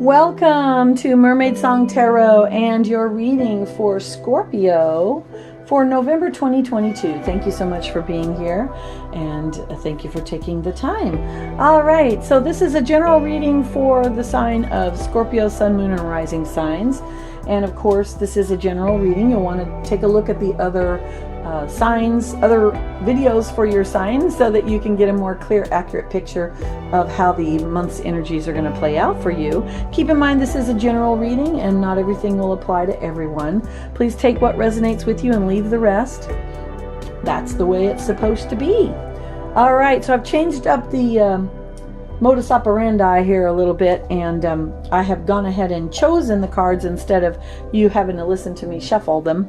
Welcome to Mermaid Song Tarot and your reading for Scorpio for November 2022. Thank you so much for being here and thank you for taking the time. All right, so this is a general reading for the sign of Scorpio, Sun, Moon, and Rising signs. And of course, this is a general reading. You'll want to take a look at the other signs, other videos for your signs so that you can get a more clear, accurate picture of how the month's energies are going to play out for you. Keep in mind this is a general reading and not everything will apply to everyone. Please take what resonates with you and leave the rest. That's the way it's supposed to be. All right, so I've changed up the modus operandi here a little bit, and I have gone ahead and chosen the cards instead of you having to listen to me shuffle them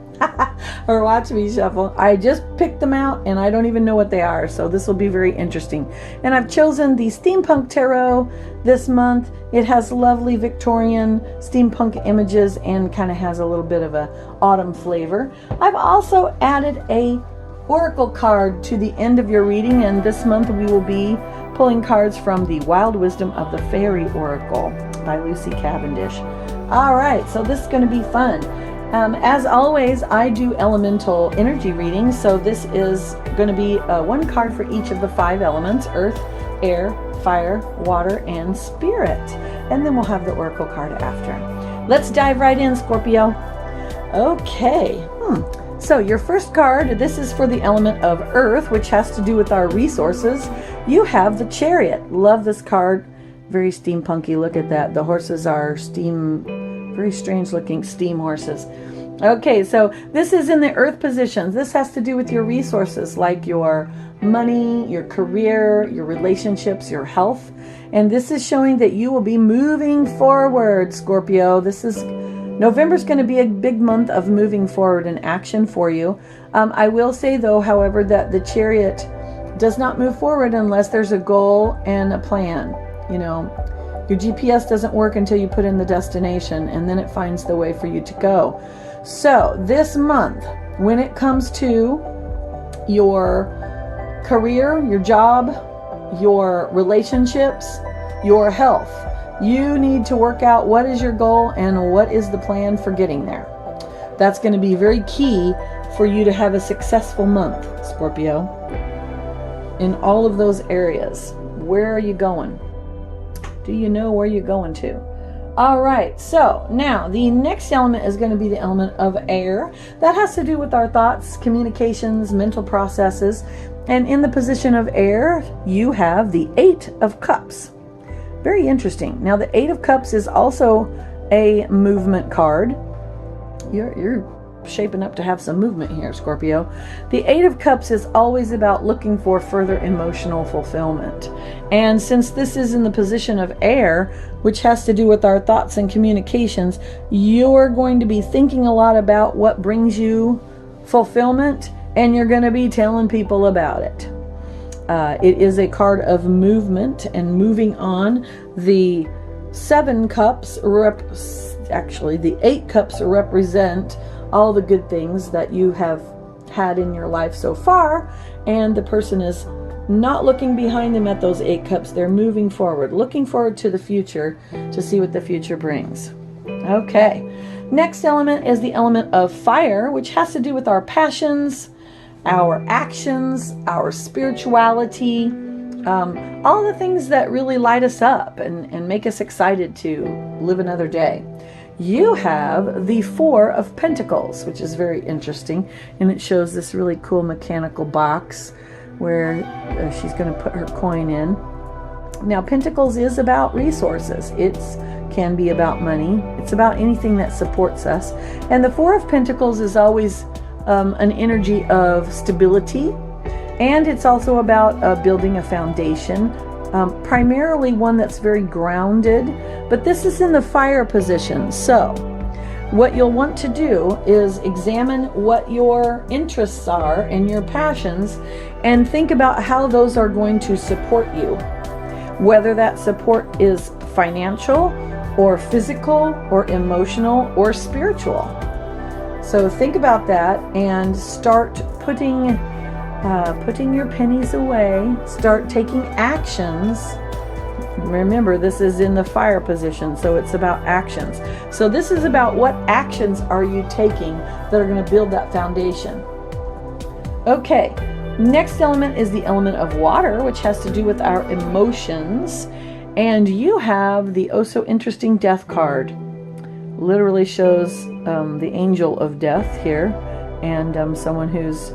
or watch me shuffle. I just picked them out and I don't even know what they are, so this will be very interesting. And I've chosen the Steampunk Tarot this month. It has lovely Victorian steampunk images and kind of has a little bit of a autumn flavor. I've also added a oracle card to the end of your reading, and this month we will be pulling cards from the Wild Wisdom of the Fairy Oracle by Lucy Cavendish. All right, so this is going to be fun. As always, I do elemental energy readings, so this is going to be one card for each of the 5 elements: earth, air, fire, water, and spirit. And then we'll have the oracle card after. Let's dive right in, Scorpio. Okay. So your first card, this is for the element of earth, which has to do with our resources. You have the Chariot. Love this card. Very steampunky. Look at that. The horses are very strange looking steam horses. Okay, so this is in the earth positions. This has to do with your resources, like your money, your career, your relationships, your health. And this is showing that you will be moving forward, Scorpio. November's going to be a big month of moving forward in action for you. I will say, though, however, that the Chariot does not move forward unless there's a goal and a plan. You know, your GPS doesn't work until you put in the destination, and then it finds the way for you to go. So this month, when it comes to your career, your job, your relationships, your health, you need to work out what is your goal and what is the plan for getting there. That's going to be very key for you to have a successful month, Scorpio. In all of those areas, where are you going? Do you know where you're going to? All right, so now the next element is going to be the element of air. That has to do with our thoughts, communications, mental processes. And in the position of air, you have the 8 of Cups. Very interesting. Now the 8 of Cups is also a movement card. You're shaping up to have some movement here, Scorpio. The 8 of Cups is always about looking for further emotional fulfillment. And since this is in the position of air, which has to do with our thoughts and communications, you're going to be thinking a lot about what brings you fulfillment, and you're going to be telling people about it. It is a card of movement and moving on. The 7 cups the 8 cups represent all the good things that you have had in your life so far, and the person is not looking behind them at those 8 cups. They're moving forward, looking forward to the future to see what the future brings. Okay, next element is the element of fire, which has to do with our passions, our actions, our spirituality, all the things that really light us up and make us excited to live another day. You have the 4 of Pentacles, which is very interesting, and it shows this really cool mechanical box where she's going to put her coin in. Now, Pentacles is about resources. It can be about money. It's about anything that supports us. And the 4 of Pentacles is always an energy of stability, and it's also about building a foundation, primarily one that's very grounded, but this is in the fire position. So what you'll want to do is examine what your interests are and your passions and think about how those are going to support you, whether that support is financial or physical or emotional or spiritual. So think about that and start putting your pennies away. Start taking actions Remember, this is in the fire position, so it's about actions. So this is about what actions are you taking that are going to build that foundation. Okay, next element is the element of water, which has to do with our emotions. And you have the oh so interesting death card. Literally shows the angel of death here, and someone who's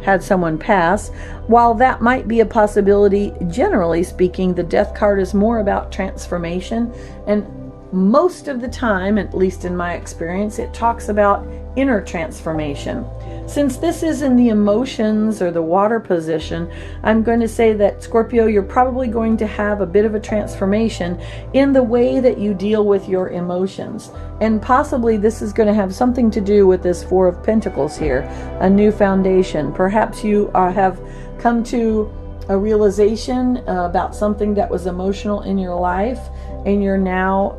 had someone pass. While that might be a possibility, generally speaking, the death card is more about transformation, and most of the time, at least in my experience, it talks about inner transformation. Since this is in the emotions or the water position, I'm going to say that, Scorpio, you're probably going to have a bit of a transformation in the way that you deal with your emotions. And possibly this is going to have something to do with this Four of Pentacles here, a new foundation. Perhaps you have come to a realization about something that was emotional in your life, and you're now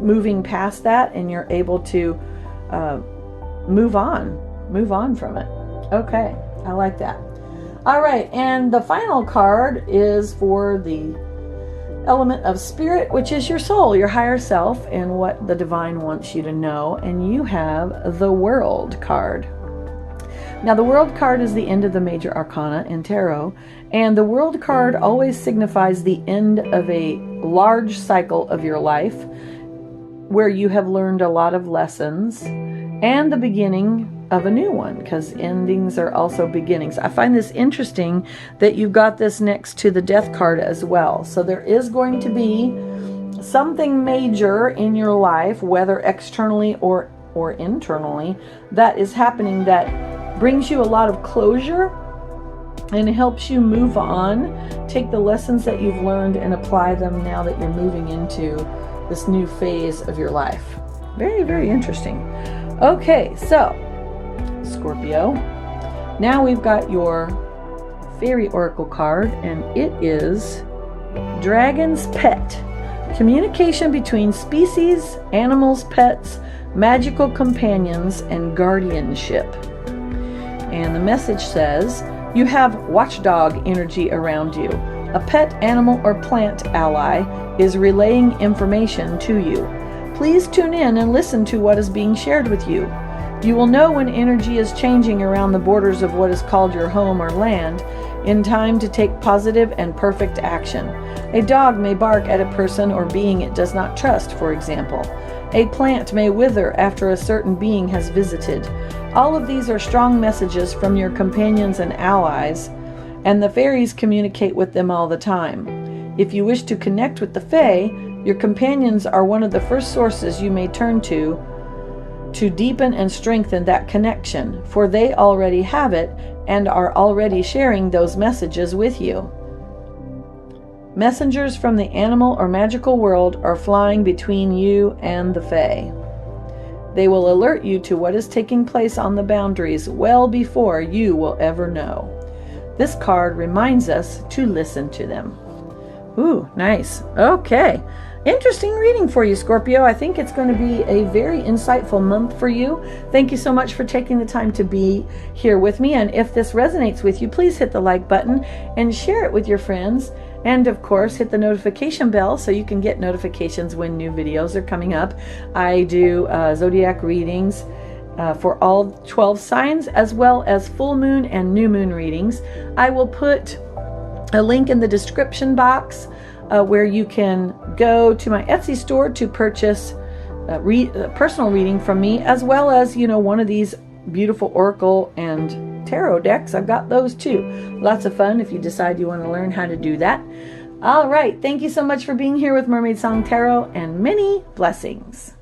moving past that, and you're able to move on from it. Okay, I like that. All right, and the final card is for the element of spirit, which is your soul, your higher self, and what the divine wants you to know. And you have the World card. Now, the World card is the end of the major arcana in tarot, and the World card always signifies the end of a large cycle of your life where you have learned a lot of lessons, and the beginning of a new one, because endings are also beginnings. I find this interesting that you've got this next to the Death card as well. So there is going to be something major in your life, whether externally or internally, that is happening that brings you a lot of closure and helps you move on, take the lessons that you've learned and apply them now that you're moving into this new phase of your life. Very, very interesting. Okay, so Scorpio, now we've got your Fairy Oracle card, and it is Dragon's Pet. Communication between species, animals, pets, magical companions, and guardianship. And the message says, you have watchdog energy around you. A pet, animal, or plant ally is relaying information to you. Please tune in and listen to what is being shared with you. You will know when energy is changing around the borders of what is called your home or land, in time to take positive and perfect action. A dog may bark at a person or being it does not trust, for example. A plant may wither after a certain being has visited. All of these are strong messages from your companions and allies, and the fairies communicate with them all the time. If you wish to connect with the Fae, your companions are one of the first sources you may turn to deepen and strengthen that connection, for they already have it and are already sharing those messages with you. Messengers from the animal or magical world are flying between you and the Fae. They will alert you to what is taking place on the boundaries well before you will ever know. This card reminds us to listen to them. Ooh, nice. Okay. Interesting reading for you, Scorpio. I think it's going to be a very insightful month for you. Thank you so much for taking the time to be here with me. And if this resonates with you, please hit the like button and share it with your friends. And of course, hit the notification bell so you can get notifications when new videos are coming up. I do zodiac readings for all 12 signs, as well as full moon and new moon readings. I will put a link in the description box where you can go to my Etsy store to purchase a personal reading from me, as well as, one of these beautiful oracle and tarot decks. I've got those too. Lots of fun if you decide you want to learn how to do that. All right. Thank you so much for being here with Mermaid Song Tarot, and many blessings.